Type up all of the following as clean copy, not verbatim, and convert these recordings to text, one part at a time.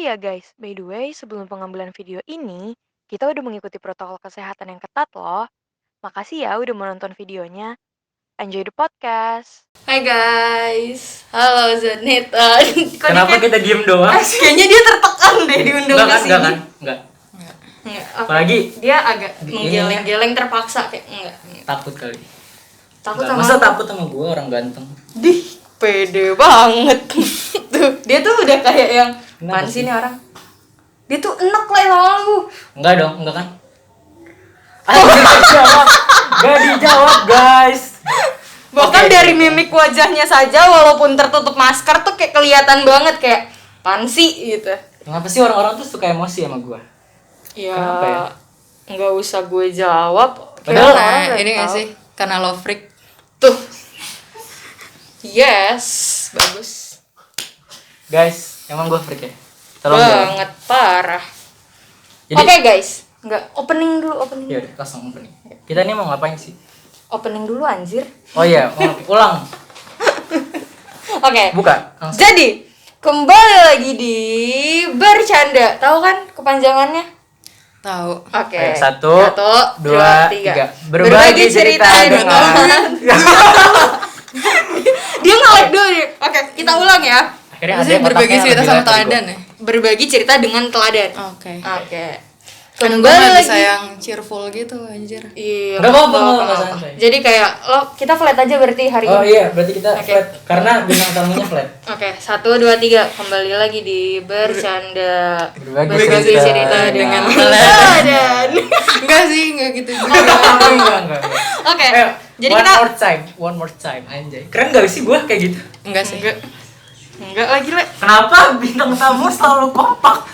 ya guys, by the way, sebelum pengambilan video ini, kita udah mengikuti protokol kesehatan yang ketat loh. Makasih ya udah menonton videonya. Enjoy the podcast. Hai guys, halo Zaneta. Kenapa kita diem doang? Kayaknya dia tertekan deh diundang ke sini. Enggak. Enggak. Apalagi Dia agak ini menggeleng-geleng terpaksa kayak enggak. takut kali. Takut Enggak, sama masa aku? takut sama gue orang ganteng? Dih, pede banget. Tuh, dia tuh udah kayak yang Kenapa mana sih sih? nih orang? Dia tuh enek lah sama lu. Enggak dong, enggak kan? Gak dijawab, gak dijawab guys. Bahkan Oke. dari mimik wajahnya saja walaupun tertutup masker tuh kayak kelihatan banget kayak pansi gitu. Kenapa sih orang-orang tuh suka emosi sama gue? Ya, Kenapa ya? nggak usah gue jawab. Padahal Kayak orang udah ini nggak tahu. sih karena love freak. Tuh. Yes, bagus. Guys, emang gue freak ya? Tolong jawab. Banget parah. Jadi, Oke guys, nggak opening dulu, opening. ya udah langsung opening. Kita ini mau ngapain sih? Opening dulu anjir. Oh iya, ulang. Oke. Buka. Langsung. Jadi, kembali lagi di bercanda. Tahu kan kepanjangannya? Tahu. Oke. Ayo, satu, dua, tiga. Berbagi cerita dengan Dia nge-like dulu nih. Oke, kita ulang ya. Akhirnya Maksudnya yang berbagi otaknya cerita lebih sama lihat dari gua. teladan ya. Berbagi cerita dengan teladan. Oke. Oke. Kan gue Kembali nggak lagi. bisa yang cheerful gitu anjir. Iya. Nggak apa-apa, nggak nggak apa-apa. santai. Jadi kayak lo kita flat aja berarti hari Oh ini. iya, berarti kita Oke. flat karena bintang tamunya flat. Oke, 1, 2, 3. Kembali lagi di bercanda. Berbagi cerita dengan dengan teladan. Enggak sih, enggak gitu juga. Enggak. Oke. Ayo, Jadi one kita one more time, anjay. Keren gak sih gue kayak gitu? Enggak sih. enggak lagi, Le. Kenapa bintang tamu selalu kompak?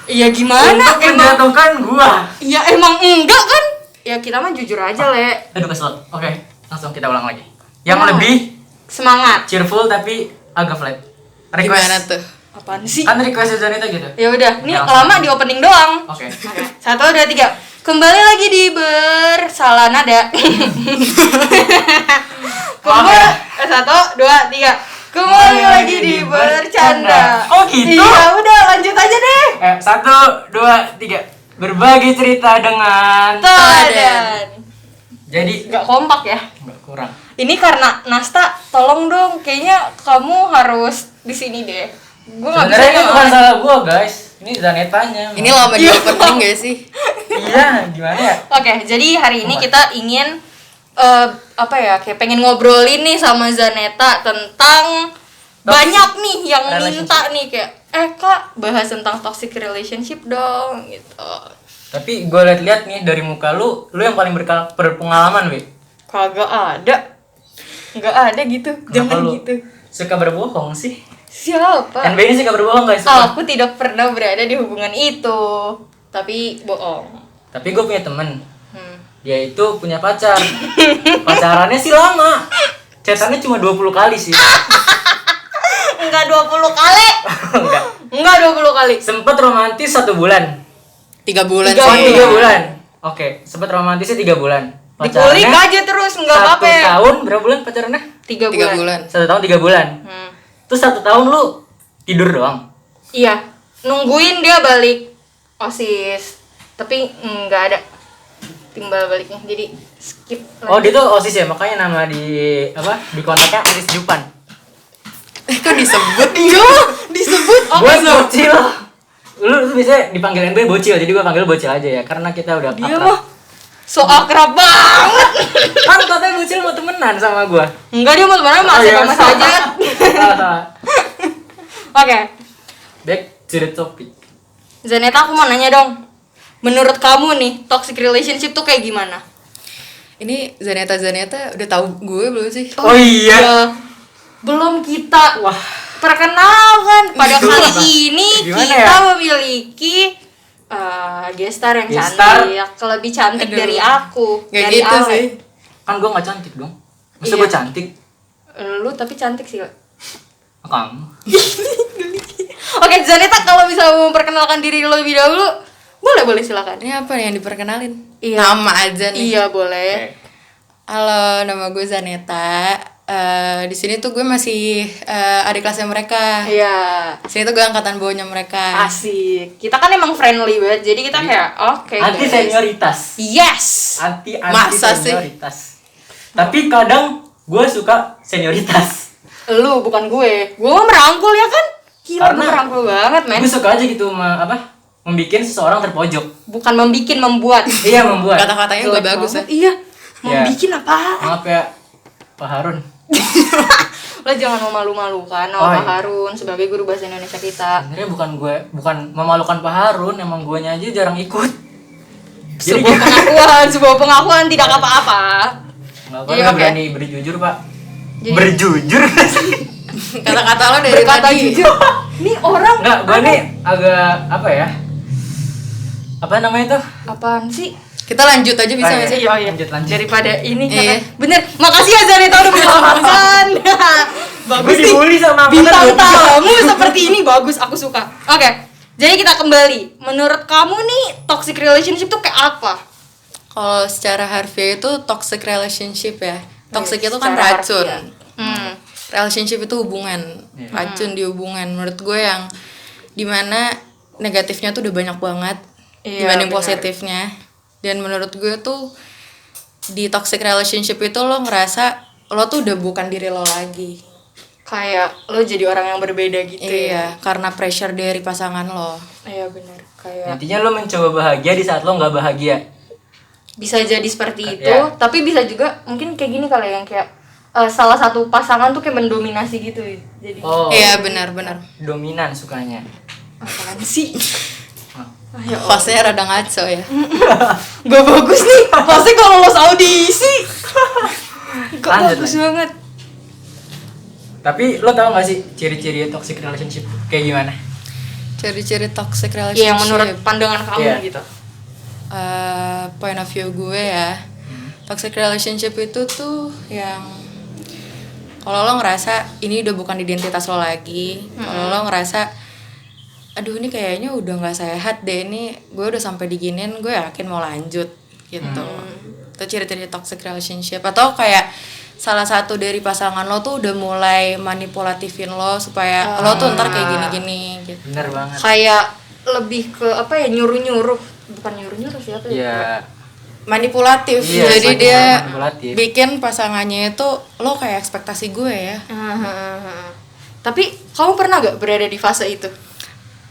Iya gimana? Untuk Emang menjatuhkan gua. ya emang enggak kan? Ya kita mah jujur aja, Le. Aduh kesel. Oke, langsung kita ulang lagi. Yang Nah. lebih Semangat. cheerful tapi agak flat. Gimana tuh? Apaan sih? Kan request Zanita gitu. Ya udah, ini Ya, lama di opening doang. Oke. Oke. 1, 2, 3. Kembali lagi di bersalah nada. Kembali. 1, 2, 3. Kembali lagi di bercanda. Oh, gitu? Iya, udah lanjut aja deh. 1, 2, 3. Berbagi cerita dengan Teladan. Jadi Gak kompak ya. enggak kurang. Ini karena Nasta, tolong dong. Kayaknya kamu harus di sini deh. Gue nggak bisa. Sebenarnya ini bukan nyalain. salah gua, guys. Ini Zanetanya. Ini lama di opening gak sih? Iya, gimana ya? Oke, jadi hari ini kita ingin kayak pengen ngobrolin nih sama Zaneta tentang banyak nih yang minta nih kayak Kak, bahas tentang toxic relationship dong gitu. Tapi gue liat-liat nih dari muka lu yang paling berpengalaman, Wi. Kagak ada. Nggak ada gitu. Kenapa Jangan lu gitu. suka berbohong sih? Siapa? NB ini suka berbohong guys. Aku tidak pernah berada di hubungan itu. Tapi bohong. Tapi gue punya temen. Hmm. Dia itu punya pacar. Pacarannya sih lama. Chatannya cuma 20 kali sih. Enggak 20 kali. Enggak. Enggak 20 kali. Sempet romantis 1 bulan. 3 bulan Tiga Oh, sih. 3 bulan. Oke, sempet romantisnya 3 bulan. Dikulik aja terus enggak apa-apa. 1 tahun berapa bulan pacarannya? 3 3 bulan. bulan. 1 tahun 3 bulan. Hmm. Terus 1 tahun lu tidur doang. Iya, nungguin dia balik OSIS. Tapi nggak ada timbal baliknya. Jadi skip. Oh, dia tuh OSIS ya, makanya nama di di kontaknya OSIS Jupan. Kok disebut? Iya, disebut Gue bocil. Lu biasanya dipanggil NB bocil, jadi gue panggil bocil aja ya, karena kita udah Dia akrab. mah so akrab banget. Kan katanya bocil mau temenan sama gue. Enggak, dia mau temenan masih sama saja. Salah. Oke, Back to the topic. Zaneta, aku mau nanya dong. Menurut kamu nih, toxic relationship tuh kayak gimana? Ini Zaneta udah tahu gue belum sih? Oh iya. Ya, belum kita Wah. perkenalkan. Pada kali ini Gimana kita ya? memiliki gestar yang Gestar? cantik, lebih cantik Aduh. dari aku. Gak dari gitu Ale. sih. Kan gue gak cantik dong. Masa Iya. gue cantik? Lu tapi cantik sih. Le. Kamu. Oke, Zaneta, kalau bisa memperkenalkan diri lo lebih dahulu, boleh silakan. Ini apa yang diperkenalin? Iya. Nama aja nih. Iya, boleh. Halo, nama gue Zaneta. di sini tuh gue masih adik kelasnya mereka. Iya. Di sini tuh gue angkatan bawahnya mereka. Asik. Kita kan emang friendly banget. Jadi kita kayak oke. Anti guys. senioritas. Yes. Anti Masa sih? senioritas. Tapi kadang gue suka senioritas. Lu bukan gue. Gue mah merangkul ya kan? Gila, Karena gue merangkul banget, men. Gue suka aja gitu membikin seseorang terpojok. Bukan membuat. Iya, membuat. Kata-katanya gue Jelek bagus ya. banget. Iya. Mau Iya. bikin apaan? Maaf ya, Pak Harun. Lo jangan memalu-malukan sama Oh, Pak iya. Harun sebagai guru bahasa Indonesia kita. Sebenarnya bukan memalukan Pak Harun, emang guanya aja jarang ikut. Jadi Sebuah pengakuan tidak apa-apa. nggak Iya, nggak oke. berani berjujur, Pak. Jadi- Berjujur? Kata-kata lo dari Berkata tadi. jujur. Nih orang Nggak, gua nih agak apa ya? Apa namanya tuh? apaan sih? Kita lanjut aja bisa nggak sih? Iya. Lanjut. Daripada ini Iya. kan. Bener. Makasih ya Zaneta udah menjelaskan. Bagus Gue nih. dibully sama Bintang angkatan tamu seperti ini bagus, aku suka. Oke. Jadi kita kembali. Menurut kamu nih toxic relationship tuh kayak apa? Kalau secara harfiah itu toxic relationship ya. Toxic itu kan Secara racun. harfiah. Relationship itu hubungan, racun di hubungan. Menurut gue yang dimana negatifnya tuh udah banyak banget Iya, dibanding benar. positifnya. Dan menurut gue tuh di toxic relationship itu lo ngerasa lo tuh udah bukan diri lo lagi. Kayak lo jadi orang yang berbeda gitu ya. Iya, karena pressure dari pasangan lo. Iya benar. Kayak Intinya lo mencoba bahagia di saat lo nggak bahagia. bisa jadi seperti itu, Iya. tapi bisa juga mungkin kayak gini kali yang kayak salah satu pasangan tuh kayak mendominasi gitu. Jadi Oh, Iya, benar-benar. dominan sukanya. apaan sih? Ayo. Fase rada ngaco ya. Gak bagus nih. Pasti kalau lolos audisi. Gak Lanjut, bagus lanjut. banget. Tapi lo tau gak sih ciri-ciri toxic relationship kayak gimana? Ciri-ciri toxic relationship. Iya, yang menurut pandangan kamu Iya. gitu. Point of view gue ya, toxic relationship itu tuh yang kalau lo ngerasa ini udah bukan identitas lo lagi, kalau lo ngerasa aduh ini kayaknya udah nggak sehat deh, ini gue udah sampai diginin, gue yakin mau lanjut gitu. Itu ciri-ciri toxic relationship. Atau kayak salah satu dari pasangan lo tuh udah mulai manipulatifin lo supaya lo tuh ntar kayak gini-gini gitu. Bener banget. Kayak lebih ke apa ya, nyuruh-nyuruh. Bukan nyuruh-nyuruh sih, apa ya? Iya. Manipulatif. Iya, Jadi semakin dia manipulatif. bikin pasangannya itu lo kayak ekspektasi gue ya. Tapi kamu pernah gak berada di fase itu?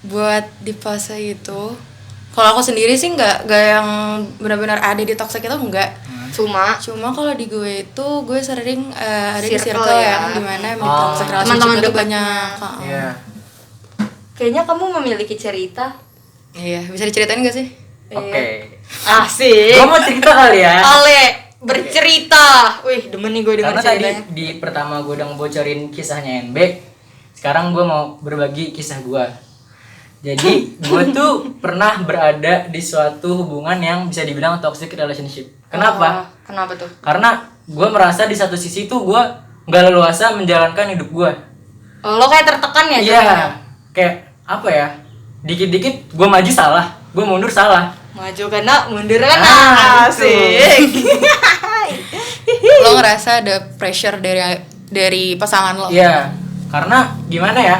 Buat di fase itu, kalau aku sendiri sih nggak yang benar-benar ada di toxic itu enggak. Cuma Cuma kalau di gue itu gue sering ada di Circle circle ya. yang dimana emang Oh. toxic relationship Teman-teman itu dekatnya. banyak. Iya. kayaknya kamu memiliki cerita. Iya, bisa diceritain gak sih? Oke. Asik. Gue mau cerita kali ya. Ale bercerita. Wih, demen nih gue denger Karena tadi ceritanya. di pertama gue udah ngebocorin kisahnya NB. Sekarang gue mau berbagi kisah gue. Jadi gue tuh pernah berada di suatu hubungan yang bisa dibilang toxic relationship. Kenapa? Kenapa tuh? Karena gue merasa di satu sisi tuh gue nggak leluasa menjalankan hidup gue. Lo kayak tertekan ya? Iya, jadinya? kayak apa ya? Dikit-dikit gue maju salah, gue mundur salah. Maju kena, mundur kena. Ah, Asik. Lo ngerasa ada pressure dari pasangan lo? Iya, karena gimana ya?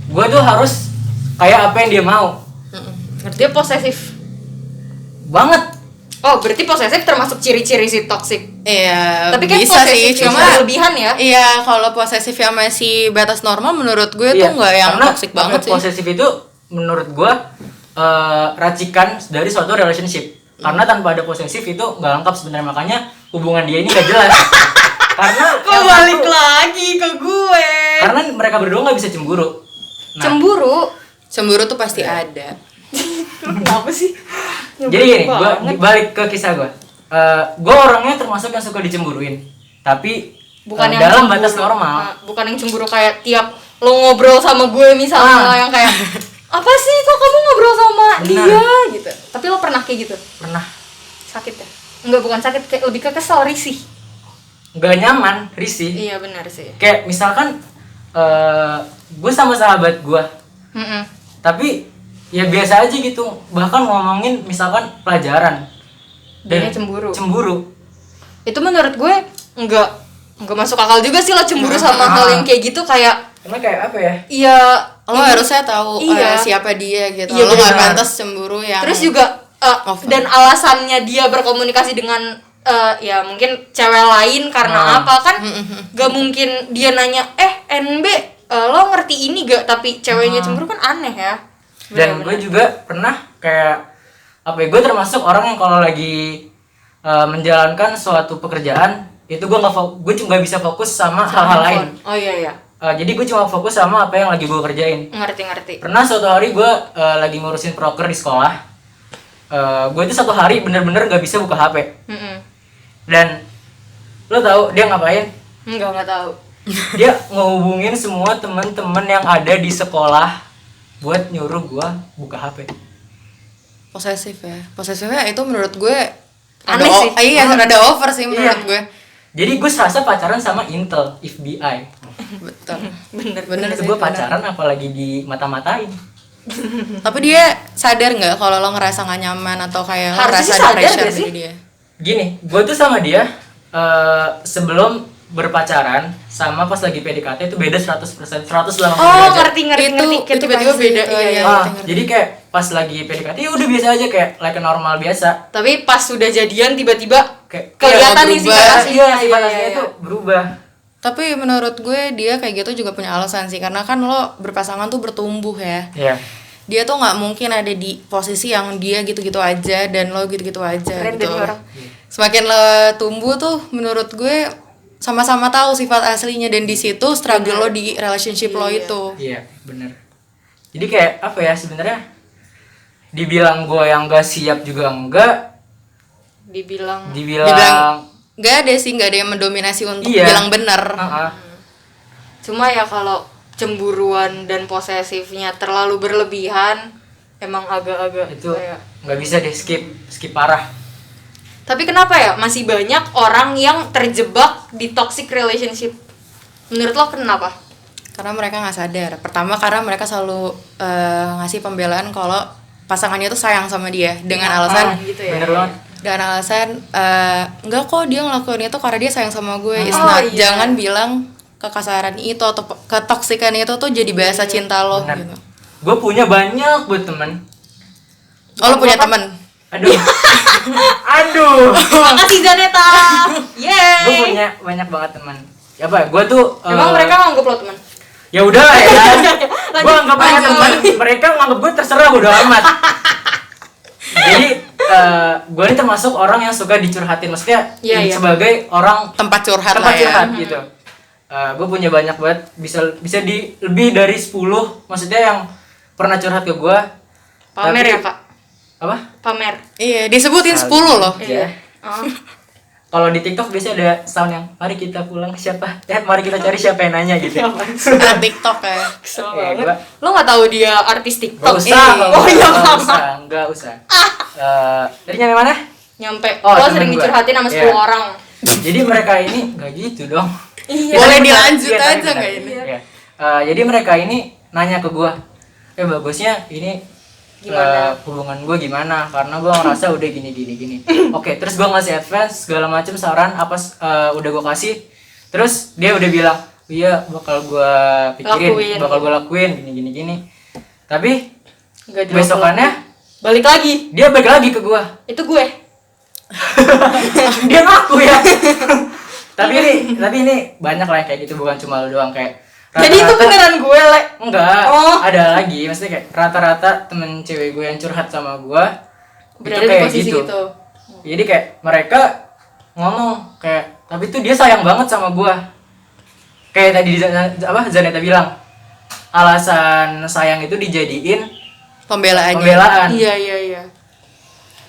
Gue tuh harus kayak apa yang dia mau. Dia posesif. Banget. Oh, berarti posesif termasuk ciri-ciri si toxic. Iya, Tapi kan bisa sih, posesif cuma berlebihan ya. iya kalau posesif yang masih batas normal menurut gue tuh nggak yang karena toxic banget sih. posesif itu menurut gue racikan dari suatu relationship. Karena tanpa ada posesif itu nggak lengkap sebenarnya, makanya hubungan dia ini nggak jelas. Karena Kok yang balik satu- lagi ke gue? karena mereka berdua nggak bisa cemburu. Nah, Cemburu. Cemburu tuh pasti ada. Kenapa sih? jadi gini, gue balik ke kisah gue. Gue orangnya termasuk yang suka dicemburuin, tapi Bukan yang dalam cemburu. batas normal. Bukan yang cemburu kayak tiap lo ngobrol sama gue misalnya yang kayak apa sih kok kamu ngobrol sama Benar. dia gitu. Tapi lo pernah kayak gitu? Pernah Sakit ya? Enggak, bukan sakit, kayak lebih ke kesel, risih. nggak nyaman, risih. Iya benar sih. Kayak misalkan gue sama sahabat gue, tapi ya biasa aja gitu, bahkan ngomongin misalkan pelajaran dan Dia cemburu. cemburu. Itu menurut gue enggak nggak masuk akal juga sih lo cemburu sama hal yang kayak gitu, kayak Emang kayak apa ya? iya Lo harusnya tahu Iya. siapa dia gitu. Iya, Lo nggak benar. pantas cemburu yang terus juga Over. dan alasannya dia berkomunikasi dengan ya mungkin cewek lain karena apa kan, gak mungkin dia nanya NB lo ngerti ini gak, tapi ceweknya cemburu kan aneh ya. Dan gue juga pernah kayak apa ya, gue termasuk orang yang kalau lagi menjalankan suatu pekerjaan itu gue cuma bisa fokus sama hal-hal lain. Oh iya. Jadi gue cuma fokus sama apa yang lagi gue kerjain. Ngerti. Pernah suatu hari gue lagi ngurusin proker di sekolah. Gue itu satu hari bener-bener gak bisa buka HP. Dan lo tahu dia ngapain? Nggak tahu. Dia ngehubungin semua teman-teman yang ada di sekolah buat nyuruh gue buka HP. posesifnya itu menurut gue Aneh sih. Iya, rada over sih menurut Iya. gue. Jadi gue serasa pacaran sama Intel, FBI. Betul. Bener Itu sih, gue bener. pacaran apalagi di mata-matain. Tapi dia sadar nggak kalau lo ngerasa nggak nyaman atau kayak lo Harusnya ngerasa sih ada sadar pressure nggak sih? dari dia? Gini, gue tuh sama dia sebelum berpacaran sama pas lagi PDKT itu beda 100%, 180 Oh derajat. ngerti. Itu Tiba-tiba pasti, beda. oh, Iya. iya. ngerti. Jadi kayak pas lagi PDKT ya udah biasa aja kayak like normal biasa. Tapi pas sudah jadian tiba-tiba Kayak kelihatan nih berubah. sifat iya, aslinya. sifat aslinya itu berubah. Tapi menurut gue dia kayak gitu juga punya alasan sih, karena kan lo berpasangan tuh bertumbuh ya. Iya. Dia tuh nggak mungkin ada di posisi yang dia gitu-gitu aja dan lo gitu-gitu aja Keren gitu. deh orang. Semakin lo tumbuh tuh menurut gue sama-sama tahu sifat aslinya, dan di situ struggle lo di relationship lo itu. Iya, bener. Jadi kayak apa ya sebenarnya? Dibilang gue yang gak siap juga enggak. Dibilang Dibilang nggak ada sih, nggak ada yang mendominasi untuk Iya. bilang benar. cuma ya kalau cemburuan dan posesifnya terlalu berlebihan emang agak-agak itu kayak. nggak bisa deh, skip parah. Tapi kenapa ya masih banyak orang yang terjebak di toxic relationship? Menurut lo kenapa? Karena mereka nggak sadar. Pertama karena mereka selalu ngasih pembelaan kalau pasangannya tuh sayang sama dia dengan alasan gitu ya. Bener banget. dengan alasan enggak kok dia ngelakuin itu karena dia sayang sama gue. It's Oh, not. iya. Jangan bilang kekasaran itu atau ketoksikan itu tuh jadi bahasa cinta lo Bener. gitu. Gue punya banyak buat temen. Oh, lo punya teman? Aduh. Aduh. Makasih Zaneta. Gue Yeay. punya banyak banget teman. Ya apa? Gue tuh Emang mereka nganggep lo teman? ya udah lah ya. Gue anggap mereka lanjut. teman, mereka nganggap gue terserah udah amat. Jadi gue ini termasuk orang yang suka dicurhatin, maksudnya Iya, iya. sebagai orang Tempat curhat tempat lah ya. curhat gitu. Gue punya banyak banget, bisa di lebih dari 10 maksudnya yang pernah curhat ke gue. Pamer Tapi- ya kak? Apa? Pamer. Iya, disebutin 10 loh. Iya. Oh. Kalau di TikTok biasanya ada sound yang mari kita pulang siapa? Mari kita cari siapa yang nanya gitu. Nah, TikTok ya. Kesel Ya, banget. gua- Lo nggak tahu dia artis Gak TikTok? usah, Oh iya enggak usah. Tadi nyampe mana? Nyampe. Oh, Lo temen sering gua. dicurhatin sama 10 Iya. orang. Jadi mereka ini nggak gitu dong. Iya. Boleh Tapi dilanjut iya, tapi aja benar. nggak ini? Iya. Jadi mereka ini nanya ke gua, bagusnya ini Gimana? hubungan gue gimana? Karena gua ngerasa udah gini. Oke, terus gua ngasih advice segala macam saran apa udah gua kasih. Terus dia udah bilang, iya bakal gua pikirin, Lakuin. bakal gua lakuin gini. Tapi Nggak jawab besokannya lo. Balik lagi. dia balik lagi ke gua. Itu gue. Dia ngaku ya. tapi ini banyak lah yang kayak gitu, bukan cuma lu doang kayak Jadi itu rata-rata- beneran gue, Le. enggak, Oh. ada lagi maksudnya kayak rata-rata temen cewek gue yang curhat sama gue Berada itu di kayak posisi gitu. gitu. Jadi kayak mereka ngomong kayak tapi tuh dia sayang banget sama gue, kayak tadi Zaneta bilang alasan sayang itu dijadiin Pembelaannya. pembelaan. Iya.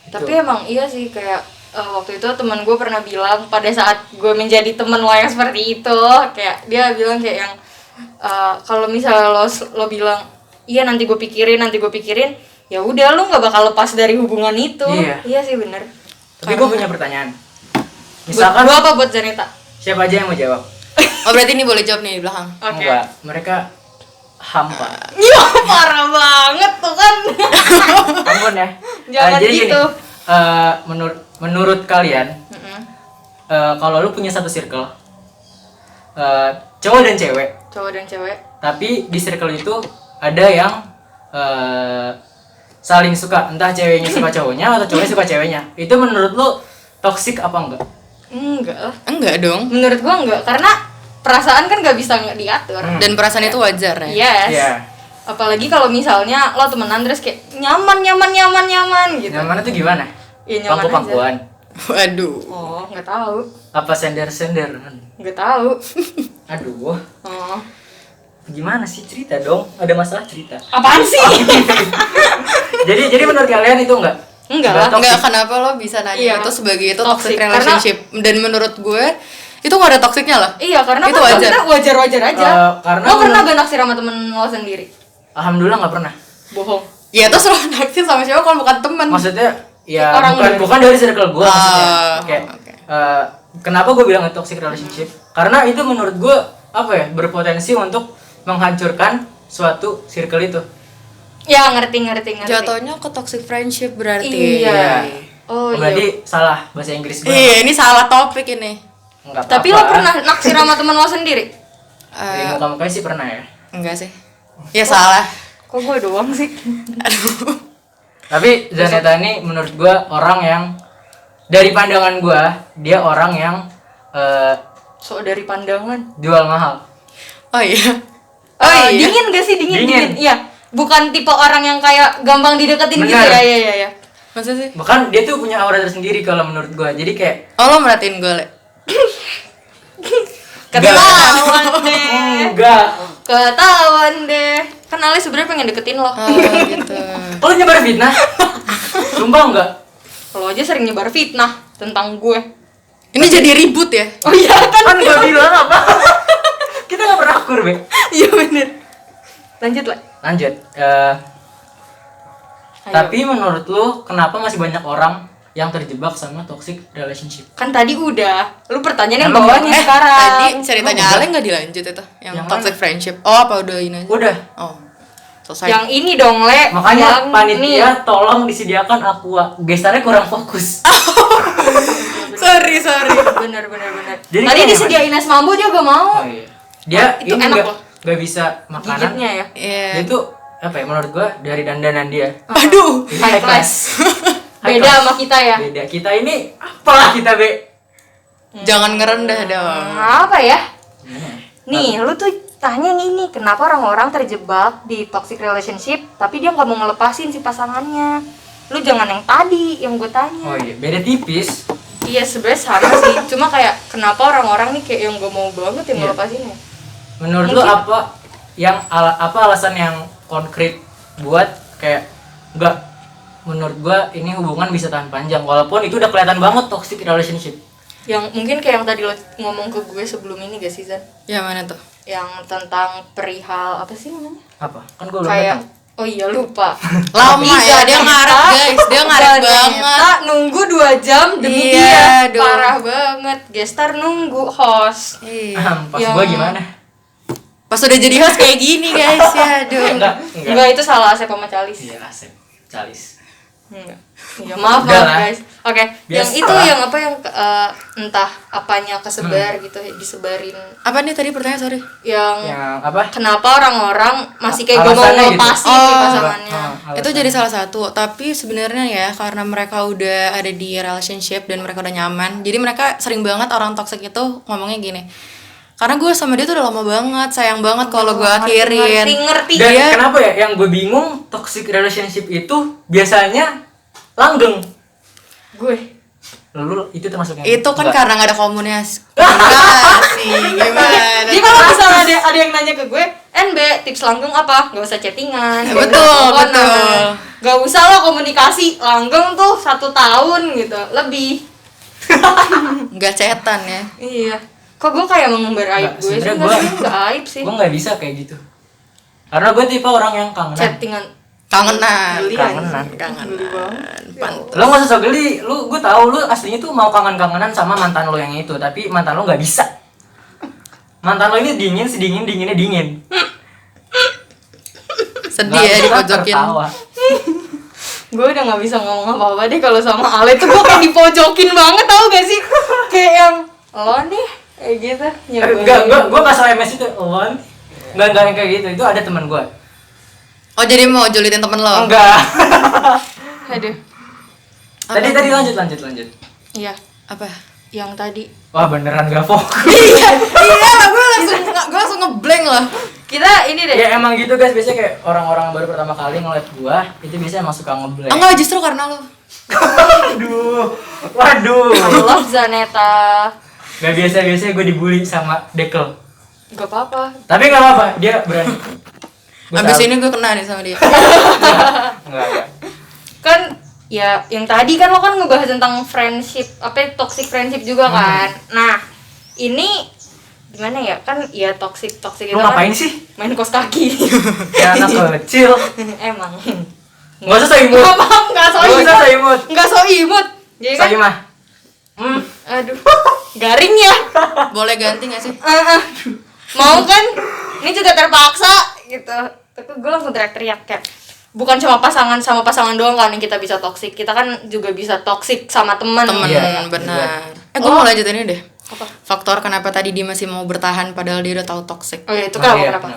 Tapi emang iya sih kayak waktu itu teman gue pernah bilang pada saat gue menjadi teman lo yang seperti itu, kayak dia bilang kayak yang kalau misalnya lo bilang iya nanti gue pikirin, ya udah lo nggak bakal lepas dari hubungan itu. Iya. Sih bener. Tapi gue punya pertanyaan, Misalkan misalkan apa buat Zaneta? siapa aja yang mau jawab? Oh, berarti ini boleh jawab nih di belakang. Oke. Enggak, mereka hampa. Iya parah banget tuh kan. Ampun ya. Jangan Jadi gitu. menurut kalian, kalau lu punya satu circle, cowok dan cewek, Cowok dan cewek. tapi di circle itu ada yang saling suka, entah ceweknya suka cowoknya atau cowoknya suka ceweknya. Itu menurut lu toxic apa enggak? Enggak lah. Enggak dong. Menurut gua enggak, karena perasaan kan nggak bisa nggak diatur. Dan perasaan itu wajar ya. Yes. Iya. Apalagi kalau misalnya lo temenan terus kayak nyaman gitu. Nyaman itu gimana? Ya, nyaman Pangku-pangkuan. Waduh. Oh, nggak tahu. Apa sender-sender? Nggak tahu. Aduh, Oh. gimana sih, cerita dong? Ada masalah cerita. Apaan sih? Jadi menurut kalian itu enggak? Enggak lah. toxic? Enggak, kenapa lo bisa nanya Iya. itu sebagai itu Toxic. toxic relationship? Dan menurut gue itu gak ada toksiknya loh. Iya, karena Itu kan wajar. kita wajar-wajar aja. Karena Lo pernah menurut- gak naksir sama temen lo sendiri? Alhamdulillah nggak pernah. Bohong. Ya terus lo naksir sama siapa kalau bukan temen? Maksudnya ya Orang baru. bukan dari circle gue maksudnya. Kayak oke. kenapa gue bilang itu toxic relationship? Karena itu menurut gue apa ya, berpotensi untuk menghancurkan suatu circle itu. Ya, ngerti. Jatuhnya ke toxic friendship berarti. Iya. Oh iya. Berarti salah bahasa Inggris gue. Iya, ini salah topik ini. Enggak Tapi lo pernah naksir sama temen lo sendiri? Dari muka-mukanya sih pernah ya. Enggak sih. Ya salah. Kok gue doang sih? Tapi Zaneta ini menurut gue orang yang dari pandangan gue dia orang yang So dari pandangan. jual mahal. Oh iya. Dingin gak sih? Dingin. Iya. Bukan tipe orang yang kayak gampang dideketin gitu Benar. ya. Iya. Masa sih? Bahkan dia tuh punya aura tersendiri kalau menurut gue. Jadi kayak Oh lo merhatiin gue, Le? Ketahuan deh. enggak. Ketahuan deh. Kan Ale sebenarnya pengen deketin lo. Oh gitu. Kalau nyebar fitnah? Sumpah enggak? Lo aja sering nyebar fitnah tentang gue. Ini jadi ribut ya? Oh iya kan? Kan gue bilang apa? Kita nggak pernah akur, Be. Iya bener. Lanjut lah. Lanjut. Ayo. Tapi menurut lu kenapa masih banyak orang yang terjebak sama toxic relationship? Kan tadi udah. Lu pertanyaan yang Emang bawahnya enggak? sekarang. Tadi ceritanya Emang Ale udah? nggak dilanjut itu? Yang Yang toxic mana? friendship. Oh apa udah ini aja? Udah. Oh. Selesai. Yang ini dong, Le. Makanya Yang panitia tolong disediakan aqua. Gestarnya kurang fokus. sorry. Bener. Jadi Tadi kayak disediain es mambo dia gak mau. Oh iya. Dia Itu ini enak nggak loh. nggak bisa makanan. Gigitnya ya. Iya. Dia tuh apa ya, menurut gua dari dandanan dia. Aduh. Ini High class. High Beda class. sama kita ya. Beda. Kita ini apalah kita, Be? Jangan ngerendah dong. Apa ya? Gimana ya? Nih, lu tuh tanya ini kenapa orang-orang terjebak di toxic relationship tapi dia nggak mau ngelepasin si pasangannya. Lu jangan yang tadi yang gue tanya. Oh iya, beda tipis. Iya sebenarnya sama sih, cuma kayak kenapa orang-orang nih kayak yang gak mau banget yang Iya. ngelepasinnya. Menurut lu Mungkin- apa alasan yang konkret buat kayak enggak, menurut gua ini hubungan bisa tahan panjang walaupun itu udah kelihatan banget toxic relationship. Yang mungkin kayak yang tadi lo ngomong ke gue sebelum ini gak sih Zan? Ya mana tuh? Yang tentang perihal apa sih namanya? Apa? Kan gua belum Kayak datang. oh iya lupa. Lama Tapi ya dia Zaneta- ngaret guys. Dia ngaret Zaneta banget. nunggu 2 jam demi Iya, dia. dong. Parah banget. Gestar nunggu host. Iya. Pas yang- gua gimana? Pas udah jadi host kayak gini guys ya. Aduh. Enggak. Enggak itu salah Asep sama Calis. Iya, Asep. Calis. Enggak. Ya maaf Udah lah. guys. Oke, yang Biasa itu lah. yang apa yang entah apanya kesebar gitu disebarin Apa nih tadi pertanyaan sorry? yang Yang apa? kenapa orang-orang masih kayak gak mau Alasannya gitu. ngelepasin Oh. nih pasangannya. Itu jadi salah satu, tapi sebenarnya ya karena mereka udah ada di relationship dan mereka udah nyaman, jadi mereka sering banget orang toxic itu ngomongnya gini. Karena gue sama dia tuh udah lama banget, sayang banget kalau gue akhirin. Ngerti. Dan Dia- kenapa ya yang gue bingung toxic relationship itu biasanya langgeng. Gue Lu itu termasuk yang Itu kan enggak? karena nggak ada komunikasi, gimana? jadi kalau misalnya ada yang nanya ke gue, NB tips langgeng apa? Gak usah chattingan. Betul, gak usah teleponan. betul. Gak usah lo komunikasi. Langgeng tuh 1 tahun gitu lebih. Nggak cetan ya. Iya. Kok gue kayak mengumbar aib Nggak, gue sih? sebenarnya Nggak gue- sih, nggak aib sih. Gue nggak bisa kayak gitu. Karena gue tipe orang yang kangenan. Chattingan. Kangenan. Geli Kangenan. anjing. Kangenan. Geli banget. Pantes. Lo nggak usah sok geli, gue tahu lu aslinya tuh mau kangen-kangenan sama mantan lo yang itu, tapi mantan lo nggak bisa. Mantan lo ini dingin, dinginnya dingin. Sedih ya Nggak bisa dipojokin. tertawa. Gue udah nggak bisa ngomong apa-apa deh kalau sama Ale tuh gue kayak dipojokin banget tau gak sih? Kayak yang lo nih Kayak gitu. Gue pas MS itu on. Enggak yang kayak gitu. Itu ada teman gue. Oh jadi mau julitin temen lo? Enggak. Aduh. Tadi lanjut. Iya, Apa? yang tadi. Wah beneran gak fokus. Iya lah, gue langsung ngeblank loh. Kita ini deh. Ya emang gitu guys, biasanya kayak orang-orang baru pertama kali ngeliat gua itu biasanya emang suka ngeblank. Enggak, justru karena lo. Waduh. I love Zaneta. Gak biasa gue dibully sama Dekel. Gak apa-apa. Tapi gak apa-apa, dia berani. Gua Abis salut. ini gue kena nih sama dia. Enggak. Kan ya yang tadi kan lo kan ngebahas tentang friendship, toxic friendship juga kan. Nah, ini gimana ya? Kan ya toxic itu Lu kan ngapain sih? main kos kaki. Ya anak kecil. Emang. Gak usah so imut. Enggak so Gak usah so imut. imut. Enggak so imut. Jadi kan Saya mah. aduh. Garing ya. Boleh ganti gak sih? Mau kan? Ini juga terpaksa gitu. Tapi gue langsung teriak-teriak kayak bukan cuma pasangan sama pasangan doang kan yang kita bisa toksik. Kita kan juga bisa toksik sama teman. Temen, Iya, benar. Gue mau lanjut ini deh. Apa? Faktor kenapa tadi dia masih mau bertahan padahal dia udah tahu toxic. Oh iya, itu Nah, iya, kenapa?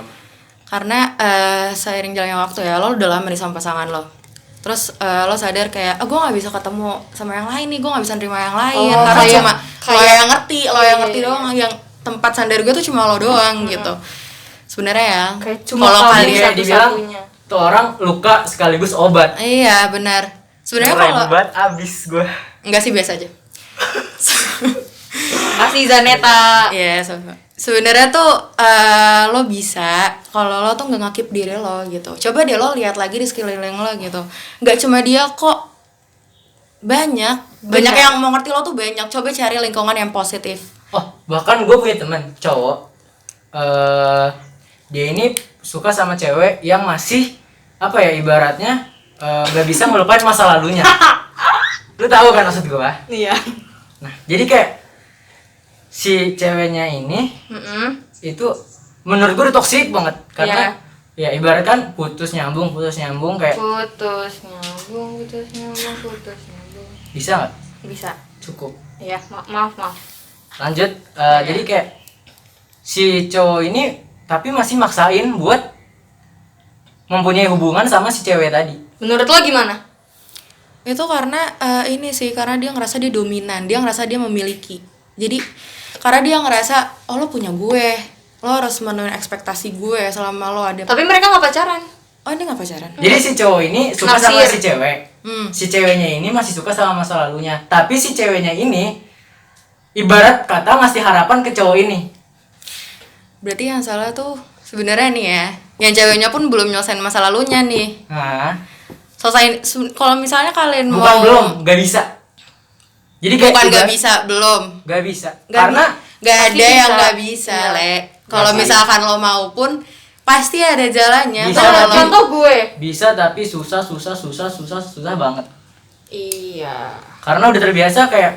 Karena seiring jalannya waktu ya, lo udah lama nih sama pasangan lo. Terus lo sadar kayak, gue nggak bisa ketemu sama yang lain nih, gue nggak bisa nerima yang lain. Oh, Karena kayak- cuma lo kayak- yang ngerti, lo yang ngerti Iya. doang. Yang tempat sandar gue tuh cuma lo doang gitu. Sebenarnya ya, Kayak cuma kalau kamu kalian, Kayak dibilang satu-satunya. tuh orang luka sekaligus obat. iya benar. Sebenarnya kalau obat abis gue. enggak sih biasa aja. Masih Zaneta. Iya, sebenarnya tuh lo bisa kalau lo tuh nggak ngakip diri lo gitu. Coba deh lo lihat lagi di sekeliling lo gitu. Nggak cuma dia kok, banyak yang mau ngerti lo tuh banyak. Coba cari lingkungan yang positif. Oh, bahkan gue punya teman cowok. Dia ini suka sama cewek yang masih apa ya ibaratnya nggak bisa melupain masa lalunya. Lu tahu kan maksud gue? Iya. Nah, jadi kayak si ceweknya ini itu menurut gue udah toksik banget karena ya ibarat kan putus nyambung kayak Putus nyambung. bisa nggak? Bisa. Cukup. Iya, maaf. Lanjut, jadi kayak si cowok ini tapi masih maksain buat mempunyai hubungan sama si cewek tadi. Menurut lo gimana? Itu karena ini sih, karena dia ngerasa dia dominan, dia ngerasa dia memiliki. Jadi karena dia ngerasa, oh lo punya gue, lo harus memenuhi ekspektasi gue selama lo ada. Tapi mereka nggak pacaran. Oh ini nggak pacaran? Jadi si cowok ini suka sama Naksir. si cewek. Si ceweknya ini masih suka sama masa lalunya. Tapi si ceweknya ini ibarat kata ngasih harapan ke cowok ini. Berarti yang salah tuh sebenarnya nih ya, yang ceweknya pun belum nyelesain masa lalunya nih. Nah, Kalau misalnya kalian bukan mau belum, nggak bisa. Jadi kayak bukan nggak ibarat- bisa, belum. Nggak bisa. Nggak Karena Nggak Pasti ada yang bisa. nggak bisa, Iya. Le. Kalau Pasti. misalkan lo mau pun pasti ada jalannya. Bisa, Kalau tapi- lo Contoh gue. bisa tapi susah banget. Iya. Karena udah terbiasa kayak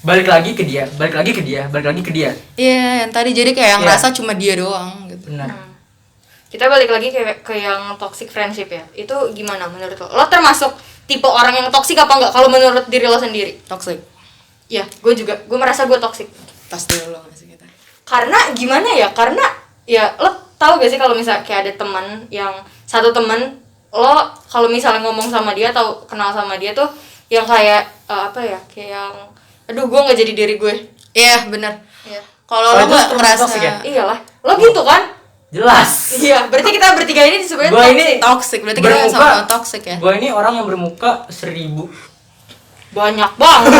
balik lagi ke dia. iya yang tadi jadi kayak yang Iya. ngerasa cuma dia doang gitu. Benar. Kita balik lagi ke yang toxic friendship ya. Itu gimana menurut lo? Lo termasuk tipe orang yang toxic apa enggak kalau menurut diri lo sendiri? Toxic. Ya, gue juga. Gue merasa gue toxic. Pasti lo nggak sih kita. Karena gimana ya? Karena ya lo tahu gak sih kalau misalnya kayak ada teman yang satu teman lo kalau misalnya ngomong sama dia atau kenal sama dia tuh yang kayak apa ya? Kayak yang aduh gue nggak jadi diri gue. Iya benar. Iya. Kalau Oh, lo itu nggak termasuk ngerasa toxic ya? Iyalah. Lo gitu kan? Jelas. Iya, berarti kita bertiga ini sebenarnya Gua toxic. ini toxic, berarti kita Bermuka. sama toxic ya. Gue ini orang yang bermuka 1000. Banyak banget.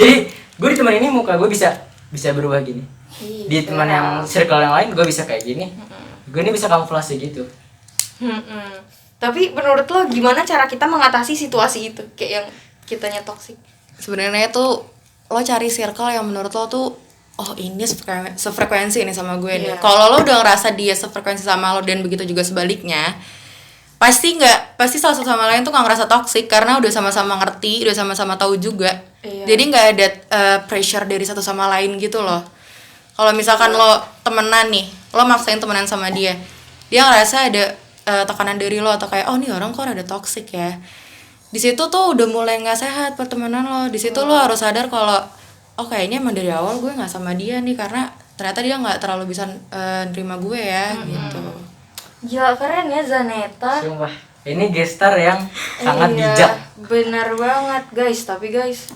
Jadi gue di teman ini muka gue bisa berubah gini. Di teman yang circle yang lain gue bisa kayak gini. Gue ini bisa kamuflase gitu. Tapi menurut lo gimana cara kita mengatasi situasi itu kayak yang kitanya toxic? Sebenarnya tuh lo cari circle yang menurut lo tuh oh ini sefrekuensi ini sama gue nih. Iya. Kalau lo udah ngerasa dia sefrekuensi sama lo dan begitu juga sebaliknya, pasti salah satu sama lain tuh nggak ngerasa toxic karena udah sama-sama ngerti, udah sama-sama tahu juga. Iya. Jadi nggak ada pressure dari satu sama lain gitu loh. Kalau misalkan lo temenan nih, lo maksain temenan sama dia ngerasa ada tekanan dari lo atau kayak oh nih orang kok ada toxic ya. Di situ tuh udah mulai nggak sehat pertemanan lo. Di situ lo harus sadar kalau oh kayaknya emang dari awal gue nggak sama dia nih karena ternyata dia nggak terlalu bisa nerima gue ya gitu. Gila keren ya Zaneta. Sumpah. Ini gestar yang sangat Iya, bijak. benar banget guys. Tapi guys,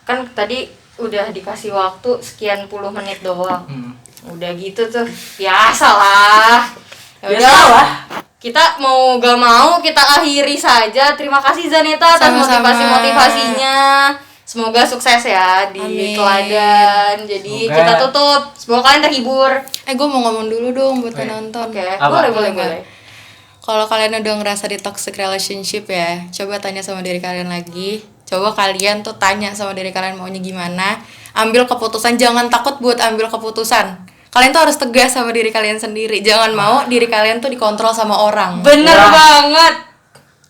kan tadi udah dikasih waktu sekian puluh menit doang. Udah gitu tuh, biasalah. Ya udah Biasalah. Kita mau gak mau kita akhiri saja. Terima kasih Zaneta atas Sama-sama. motivasi-motivasinya. Semoga sukses ya di Amin. teladan. Jadi Semoga. kita tutup. Semoga kalian terhibur. Gue mau ngomong dulu dong buat penonton. Oke, Apa? boleh. Kalau kalian udah ngerasa di toxic relationship ya, coba tanya sama diri kalian lagi. Coba kalian tuh tanya sama diri kalian maunya gimana. Ambil keputusan, jangan takut buat ambil keputusan. Kalian tuh harus tegas sama diri kalian sendiri. Jangan mau diri kalian tuh dikontrol sama orang. Bener Wah. banget.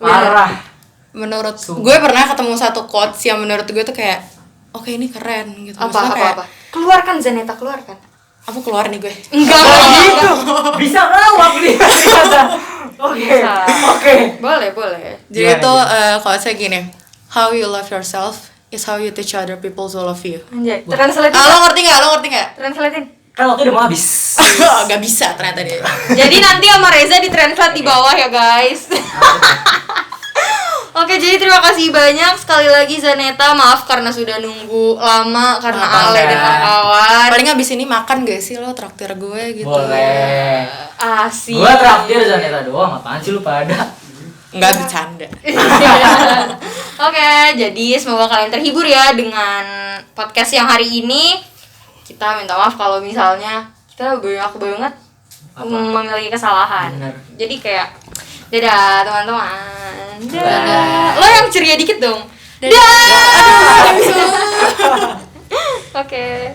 Parah. Menurut gue pernah ketemu satu quotes yang menurut gue tuh kayak oke ini keren gitu. Maksudnya kayak, Apa? Keluarkan Zaneta, keluarkan. Aku keluar nih gue. Enggak. Gitu. Bisa ngelawak nih. Oke. Bisa. Oke. Boleh. Jadi Gimana, tuh kalau saya gini, how you love yourself is how you teach other people to love you. Anjay, translate. Lo ngerti nggak? Lo ngerti nggak? Translatein. Kan waktu udah mau habis. Gak bisa ternyata dia. Jadi nanti sama Reza ditranslate di bawah ya guys. Oke, jadi terima kasih banyak sekali lagi Zaneta. Maaf karena sudah nunggu lama karena Apa-apa. Ale dan kawan. Paling abis ini makan gak sih lo traktir gue gitu? Boleh. Asik. Gua traktir Zaneta doang, apaan sih lu pada? Nggak bercanda. Oke, jadi semoga kalian terhibur ya dengan podcast yang hari ini. Kita minta maaf kalau misalnya kita banyak banget Apa? memiliki kesalahan. Bener. Jadi kayak dadah teman-teman. Dadah. Lo yang ceria dikit dong. Dadah. Oke.